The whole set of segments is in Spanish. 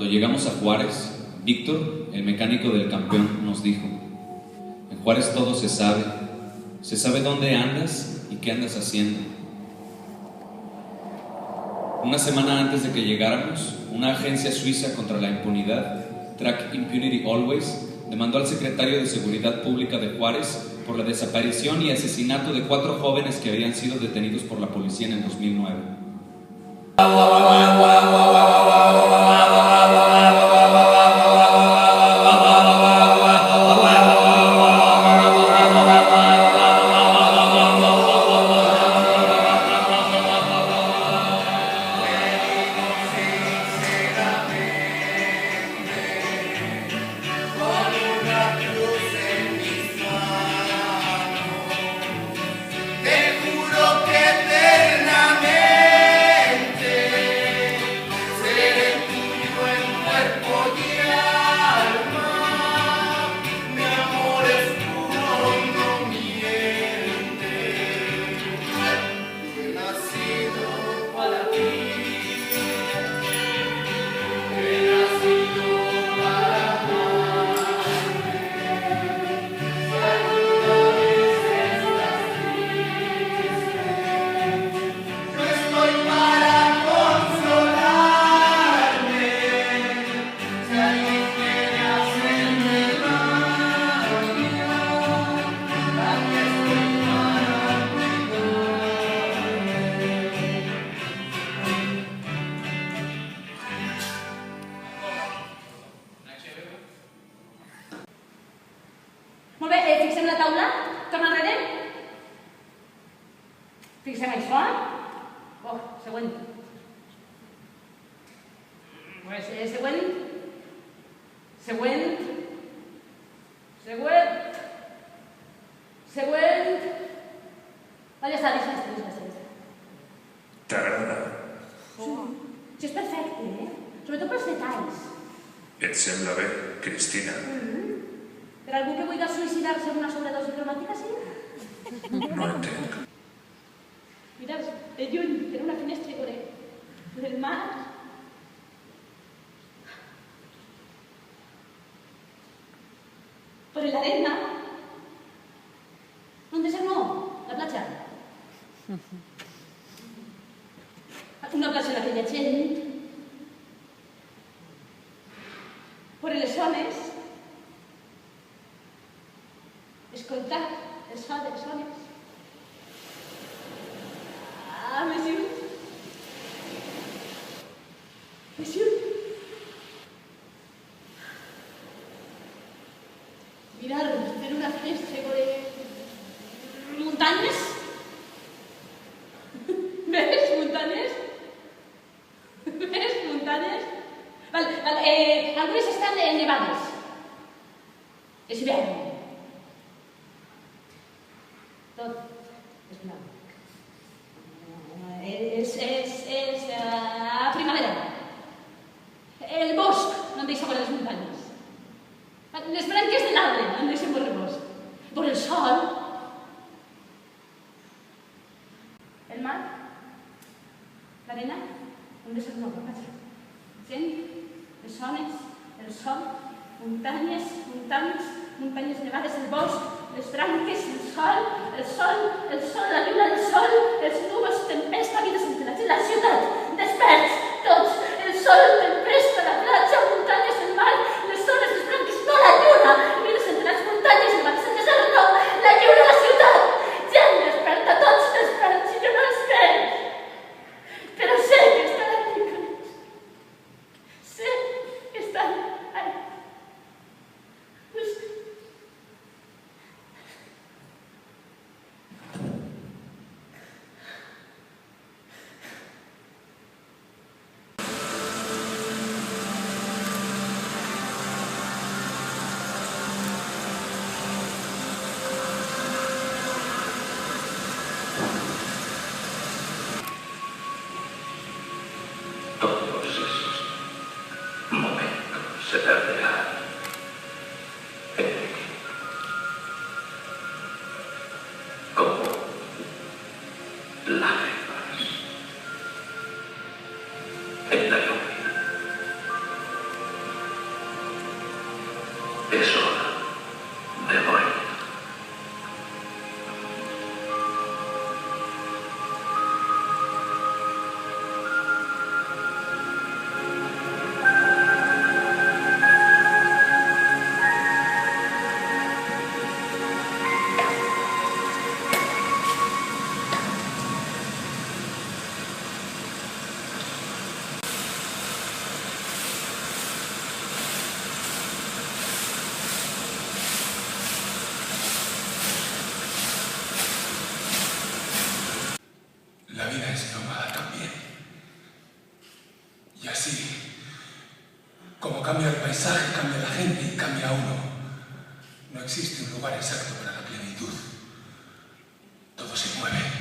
llegamos a Juárez, Víctor, el mecánico del campeón, nos dijo: en Juárez todo se sabe dónde andas y qué andas haciendo. Una semana antes de que llegáramos, una agencia suiza contra la impunidad, Track Impunity Always, demandó al secretario de Seguridad Pública de Juárez por la desaparición y asesinato de 4 jóvenes que habían sido detenidos por la policía en el 2009. Molt bé, fixem la taula, torna enrere. Fixem això. Següent. Següent. Següent. Següent. Següent. Ja està, deixa. T'agrada? Sí, és perfecte, Sobretot pels detalls. Et sembla bé, Cristina? Per algú que vulgui suïcidar-se amb una sobredosi cromàtica, sí? No entenc. Mira, de lluny, per una finestra por el mar. Por la arena. ¿Dónde se no? La platja. Una platja en la que hi ha gent. Por les zones. Escoltar els sones. Més lluny. Més lluny. Mirar per una finestra con muntanyes. ¿Ves? Muntanyes. ¿Ves? Muntanyes. Algunes estan nevades. És hivern. Tot és blanc. És primavera. El bosc no em deixa veure les muntanyes. Les branques de l'arbre no em deixen veure el bosc. Veure el sol. El mar. L'arena. No em deixa veure la platja. Gent, les zones, el sol, muntanyes, muntanyes nevades, el bosc, les branques, el sol, la lluna, el sol, els núvols, tempesta, vida sense la ciutat, desperts, tots, el sol, tempesta, la platja, muntanyes, el mar, les zones, les branques, no la lluna, vida sense les muntanyes, el mar, sense el no, la lluna, la ciutat, gent desperta, tots desperts, i jo no els veig, però sé que estan aquí con ells, sé que estan ahí. Todos esos momentos se perderán en el equipo. Como lágrimas en la lluvia. vida es nómada también. Y así, como cambia el paisaje, cambia la gente y cambia uno. No existe un lugar exacto para la plenitud. Todo se mueve.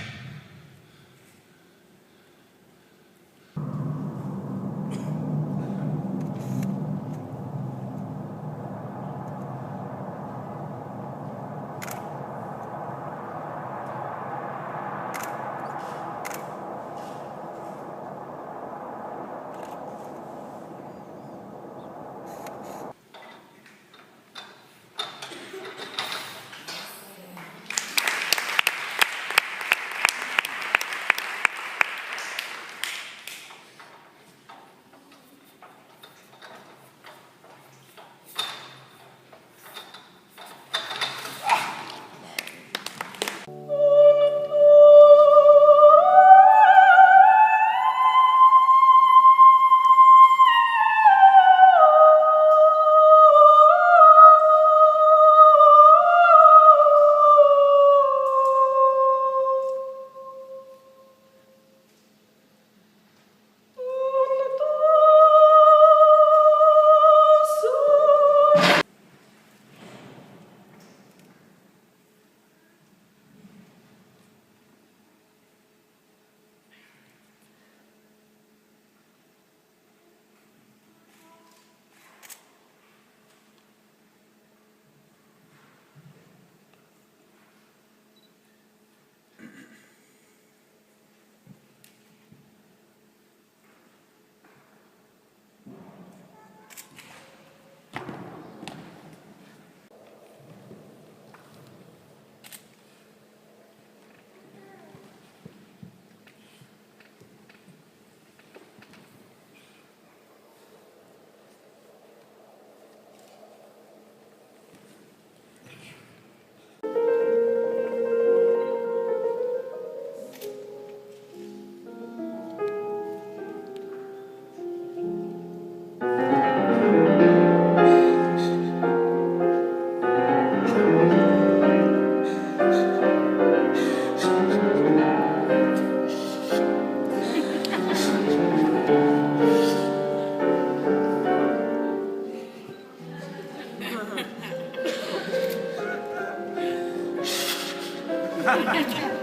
Ha ha ha.